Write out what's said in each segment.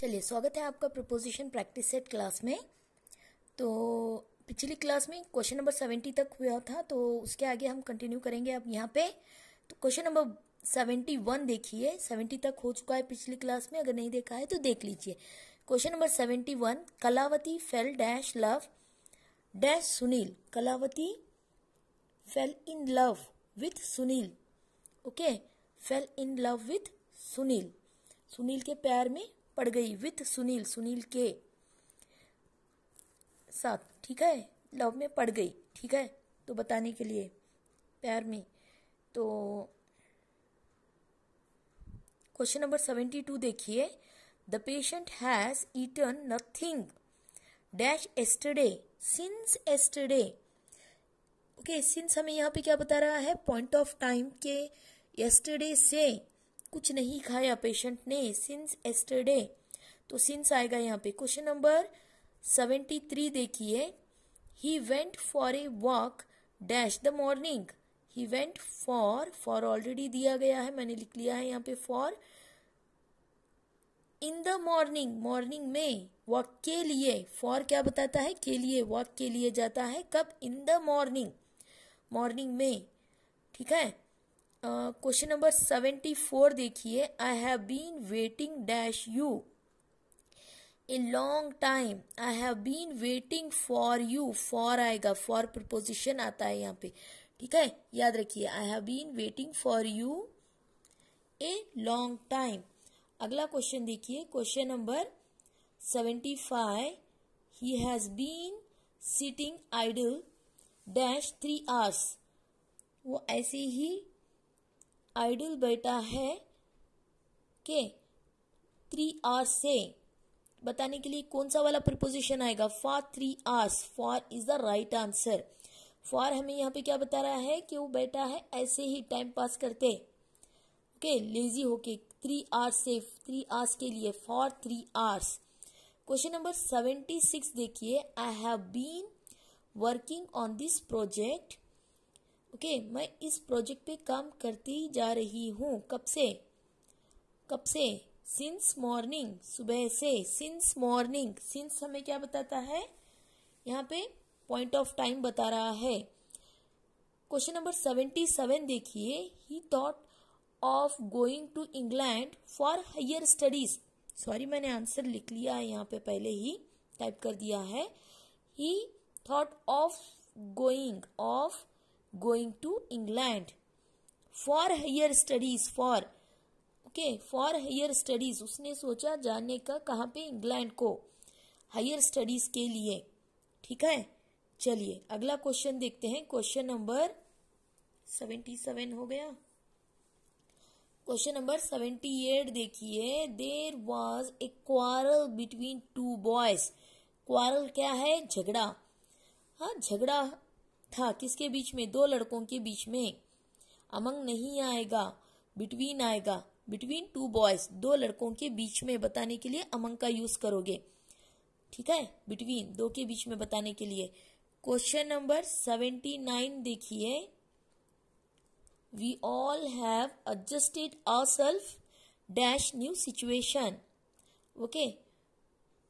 चलिए, स्वागत है आपका प्रीपोजिशन प्रैक्टिस सेट क्लास में। तो पिछली क्लास में क्वेश्चन नंबर 70 तक हुआ था, तो उसके आगे हम कंटिन्यू करेंगे अब यहाँ पे। तो क्वेश्चन नंबर 71 देखिए, 70 तक हो चुका है पिछली क्लास में, अगर नहीं देखा है तो देख लीजिए। Question number 71, Kalavati fell dash love dash Sunil. Kalavati fell in love with Sunil. Okay, fell in love with Sunil. Sunil के प्यार में पड़ गई, विथ सुनील, सुनील के साथ, ठीक है, लव में पड़ गई, ठीक है। तो बताने के लिए प्यार में। तो क्वेश्चन नंबर 72 देखिए, the patient has eaten nothing dash yesterday since yesterday. Okay, since हमें यहाँ पे क्या बता रहा है, पॉइंट ऑफ टाइम के yesterday से कुछ नहीं खाया पेशेंट ने, सिंस एस्टरडे। तो सिंस आएगा यहाँ पे। क्वेश्चन नंबर 73 देखिए, he went for a walk dash the morning. He went for already दिया गया है, मैंने लिख लिया है यहाँ पे for. In the morning, morning में, वॉक के लिए, फॉर क्या बताता है, के लिए, वॉक के लिए जाता है कब, इन द मॉर्निंग, मॉर्निंग में, ठीक है। क्वेश्चन नंबर 74 देखिए, I have been waiting dash you a long time. I have been waiting for you, for आएगा, फॉर प्रीपोजिशन आता है यहाँ पे, ठीक है, याद रखिए। I have been waiting for you a long time. अगला क्वेश्चन देखिए, question number 75, he has been sitting idle dash 3 hours। वो ऐसे ही आइडल बैठा है के 3 hours से। बताने के लिए कौन सा वाला प्रीपोजिशन आएगा, for 3 hours। For is the right answer. For हमें यहाँ पे क्या बता रहा है कि वो बैठा है ऐसे ही टाइम पास करते, ओके, लेजी होके, 3 hours से, 3 hours के लिए, फॉर 3 hours। क्वेश्चन नंबर 76 देखिए, I have been working on this project. Okay, मैं इस प्रोजेक्ट पे काम करती जा रही हूँ, कब से, कब से, सिंस मॉर्निंग, सुबह से, सिंस मॉर्निंग। सिंस हमें क्या बताता है, यहाँ पे पॉइंट ऑफ टाइम बता रहा है। क्वेश्चन नंबर 77 देखिए, he thought of going to England for higher studies. Sorry, मैंने आंसर लिख लिया है यहाँ पे, पहले ही टाइप कर दिया है। He thought of going to England for higher studies, for, okay, for higher studies. उसने सोचा जाने का, कहाँ पे, इंग्लैंड को, हायर स्टडीज के लिए, ठीक है। चलिए अगला क्वेश्चन देखते हैं। क्वेश्चन नंबर 77 हो गया। क्वेश्चन नंबर 78 देखिए, there was a quarrel between 2 boys। Quarrel क्या है, झगड़ा। हाँ, झगड़ा था किसके बीच में, 2 लड़कों के बीच में। अमंग नहीं आएगा, बिटवीन आएगा, बिटवीन 2 boys, 2 लड़कों के बीच में बताने के लिए अमंग का यूज करोगे, ठीक है, बिटवीन, 2 के बीच में बताने के लिए। क्वेश्चन नंबर 79 देखिए, we all have adjusted ourselves dash new situation. Okay,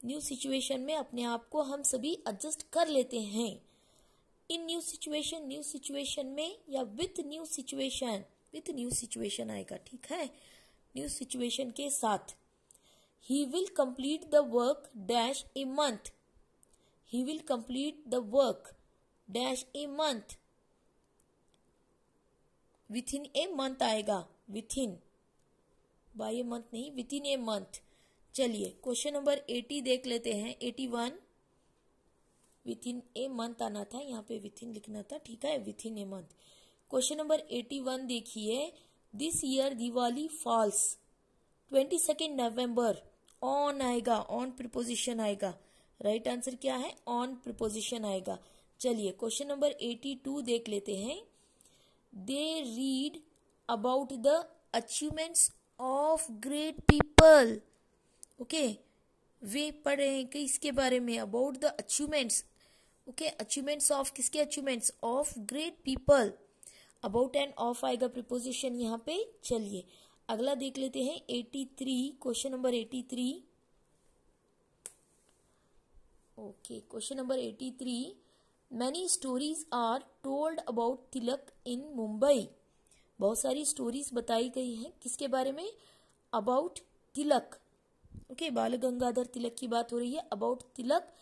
new situation में अपने आप को हम सभी एडजस्ट कर लेते हैं। In new situation, new situation में, या with new situation, with new situation आएगा, ठीक है, न्यू सिचुएशन के साथ। He will complete the work dash a month. He will complete the work dash a month. Within a month आएगा, within, by a month नहीं, within a month. चलिए question number 80 देख लेते हैं। 81, with in a month आना था, यहाँ पे विथ इन लिखना था, ठीक है, within a month. Question number 81 देखिए, this year Diwali falls 22 November. On आएगा, ऑन प्रीपोजिशन आएगा, राइट आंसर क्या है, ऑन प्रीपोजिशन आएगा। चलिए क्वेश्चन नंबर 82 देख लेते हैं। They read about the achievements of great people. Okay, वे पढ़ रहे हैं कि इसके बारे में, about the achievements, okay, achievements of, किसके achievements, of great people. About and of आएगा प्रीपोजिशन यहाँ पे। चलिए अगला देख लेते हैं 83, question number 83। Okay, question number 83, many stories are told about Tilak in Mumbai. बहुत सारी स्टोरीज बताई गई हैं किसके बारे में? About Tilak. ओके, बाल गंगाधर तिलक की बात हो रही है। अबाउट तिलक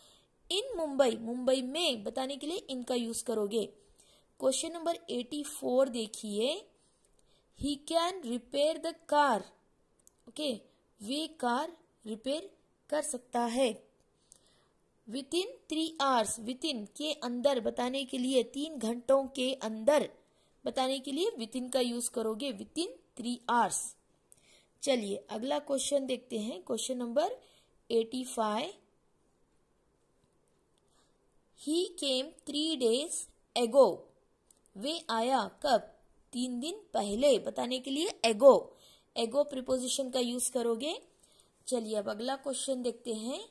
इन मुंबई, मुंबई में बताने के लिए इनका यूज करोगे। क्वेश्चन नंबर 84 देखिए, he can repair the car. Okay, way car repair कर सकता है। With in 3 hours, with in के अंदर बताने के लिए, 3 घंटों के अंदर बताने के लिए विद इन का यूज करोगे, विद इन 3 आवर्स। चलिए अगला क्वेश्चन देखते हैं, क्वेश्चन नंबर 85, ही केम 3 days एगो। वे आया कब? 3 दिन पहले बताने के लिए एगो, एगो प्रीपोजिशन का यूज करोगे। चलिए अब अगला क्वेश्चन देखते हैं,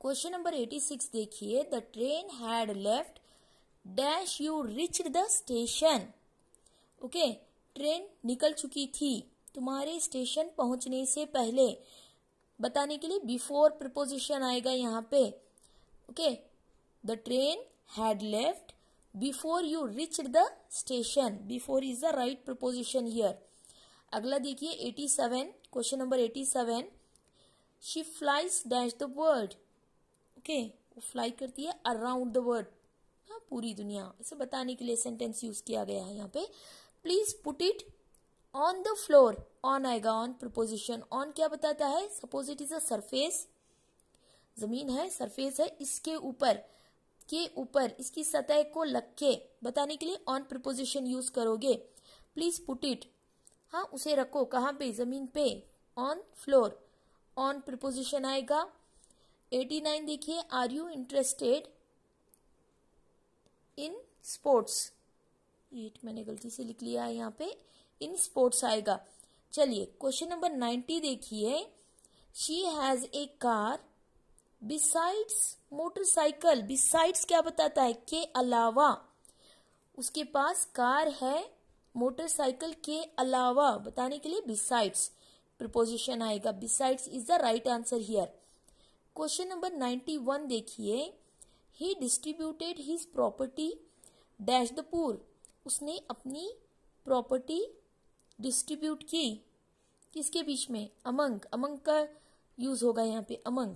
क्वेश्चन नंबर 86 देखिए, the train had left dash you reached the station. Okay, train निकल चुकी थी तुम्हारे स्टेशन पहुंचने से पहले बताने के लिए बिफोर प्रीपोजिशन आएगा यहाँ पे। Okay, the train had left before you reached the station, before is the right preposition here. अगला देखिए 87, question number 87, she flies dash the world. Okay, वो फ्लाई करती है अराउंड द वर्ल्ड, हाँ पूरी दुनिया, इसे बताने के लिए सेंटेंस यूज किया गया है यहाँ पे। Please put it on the floor, on आएगा, ऑन प्रीपोजिशन। ऑन क्या बताता है? Suppose it is a surface, जमीन है, सरफेस है, इसके ऊपर, के ऊपर, इसकी सतह को लग के बताने के लिए ऑन प्रीपोजिशन यूज करोगे। प्लीज पुट इट, हाँ उसे रखो, कहाँ पे? जमीन पे, ऑन फ्लोर, ऑन प्रीपोजिशन आएगा। 89 देखिए, are you interested in sports. ये मैंने गलती से लिख लिया है यहाँ पे, इन स्पोर्ट्स आएगा। चलिए क्वेश्चन नंबर 90 देखिए, she has a car besides motorcycle. Besides क्या बताता है? के अलावा, उसके पास कार है मोटरसाइकिल के अलावा बताने के लिए बिसाइड्स प्रीपोजिशन आएगा। Besides is the right answer here. Question number 91 देखिए, he distributed his property dash the poor. उसने अपनी प्रॉपर्टी डिस्ट्रीब्यूट की किसके बीच में? अमंग, अमंग का यूज होगा यहाँ पे, अमंग,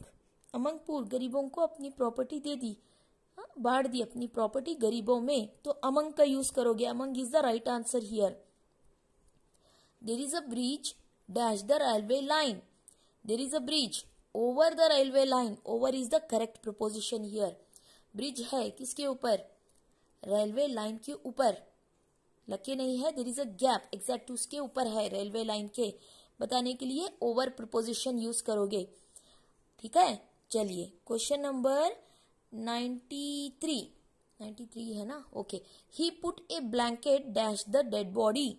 अमंग पुअर, गरीबों को अपनी प्रॉपर्टी दे दी, हाँ बांट दी अपनी प्रॉपर्टी गरीबों में, तो अमंग का यूज करोगे। Among is the right answer here. There is a bridge dash the railway line. There is a bridge over the railway line, over is the correct preposition here. Bridge है किसके ऊपर? Railway line के ऊपर, लगे नहीं है, there is a gap, exact उसके ऊपर है, रेलवे लाइन के बताने के लिए ओवर प्रीपोजिशन यूज करोगे। ठीक है, चलिए क्वेश्चन नंबर 93 है ना। Okay, he put A blanket dash the dead body.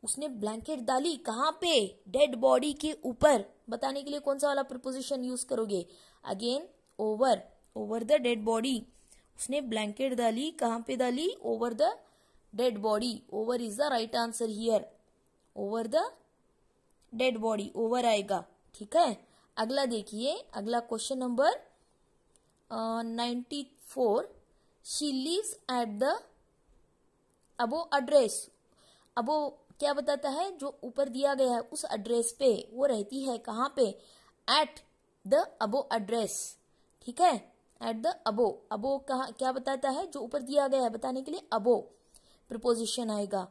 उसने ब्लैंकेट डाली कहाँ पे? डेड बॉडी के ऊपर बताने के लिए कौन सा वाला प्रीपोजिशन यूज करोगे? Again over, over the dead body. उसने ब्लैंकेट डाली कहाँ पे डाली? Over the dead body, over is the right answer here. Over the dead body, over आएगा। ठीक है, अगला देखिए, अगला question number 94, she lives at the above address. Above क्या बताता है? जो ऊपर दिया गया है उस एड्रेस पे वो रहती है, कहाँ पे? Eight the above address. ठीक है, एट द अबो, अबो कहाँ क्या बताता है? जो ऊपर दिया गया है बताने के लिए अबो प्रीपोजिशन आएगा।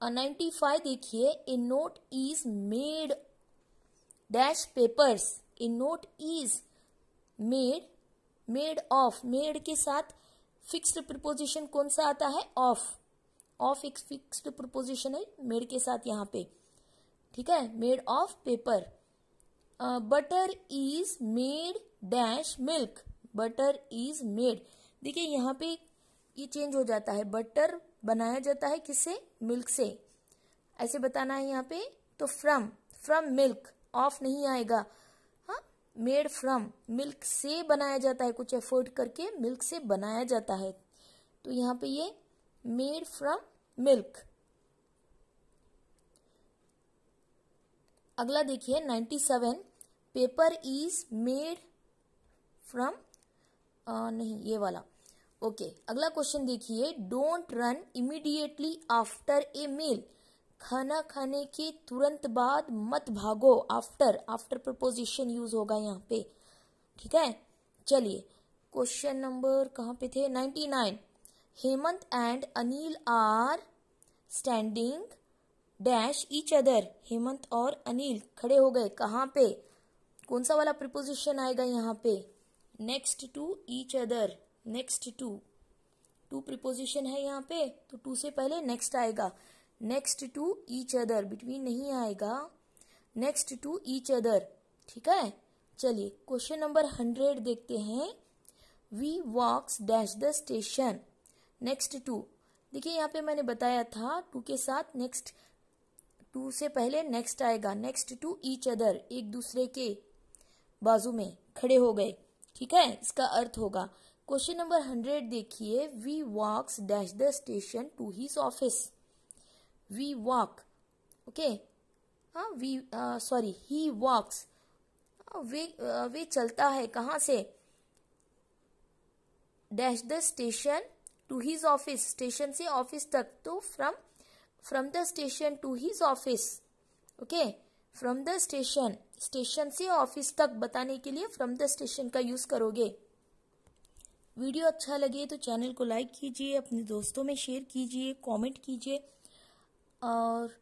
95 देखिए, a note is made dash papers. A note is made, made of, made के साथ फिक्स्ड प्रीपोजिशन कौन सा आता है? ऑफ, ऑफ एक फिक्स्ड प्रीपोजिशन है मेड के साथ यहाँ पे। ठीक है, made of paper. Butter is made dash milk. Butter is made, देखिए यहाँ पे ये चेंज हो जाता है, बटर बनाया जाता है किससे? मिल्क से, ऐसे बताना है यहाँ पे। तो फ्रॉम, फ्रॉम मिल्क, ऑफ नहीं आएगा, हाँ मेड फ्रॉम, मिल्क से बनाया जाता है, कुछ एफर्ट करके मिल्क से बनाया जाता है, तो यहाँ पे ये मेड फ्रॉम मिल्क। अगला देखिए 97, पेपर इज मेड फ्रॉम नहीं ये वाला। ओके, अगला क्वेश्चन देखिए, don't run immediately after a मील। खाना खाने के तुरंत बाद मत भागो। आफ्टर प्रपोजिशन यूज होगा यहाँ पे, ठीक है। चलिए क्वेश्चन नंबर कहाँ पे थे, 99। Hemant and Anil are standing dash each other. Hemant और अनिल खड़े हो गए कहाँ पे, कौन सा वाला प्रिपोजिशन आएगा यहाँ पे, next to each other. Next to preposition है यहाँ पे, तो टू से पहले नेक्स्ट आएगा। Next to each other, between नहीं आएगा, नेक्स्ट टू ईच अदर, ठीक है। चलिए क्वेश्चन नंबर 100 देखते हैं। We walks dash the station. Next to, देखिए यहाँ पे मैंने बताया था टू के साथ नेक्स्ट, टू से पहले नेक्स्ट आएगा। नेक्स्ट टू ईच अदर, एक दूसरे के बाजू में खड़े हो गए, ठीक है, इसका अर्थ होगा। क्वेश्चन नंबर 100 देखिए, we walks dash the station to his office. We walk, okay, हाँ ही वॉक्स, वे चलता है कहाँ से, dash the station to his office, station से ऑफिस तक, तो from the station to his office, okay, from the station, station से ऑफिस तक बताने के लिए फ्रॉम द स्टेशन का यूज करोगे। वीडियो अच्छा लगे तो चैनल को लाइक कीजिए, अपने दोस्तों में शेयर कीजिए, कमेंट कीजिए, और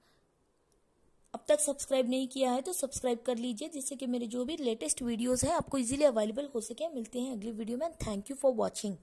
अब तक सब्सक्राइब नहीं किया है तो सब्सक्राइब कर लीजिए, जिससे कि मेरे जो भी लेटेस्ट वीडियोस हैं आपको इजीली अवेलेबल हो सके। मिलते हैं अगली वीडियो में। Thank you for watching.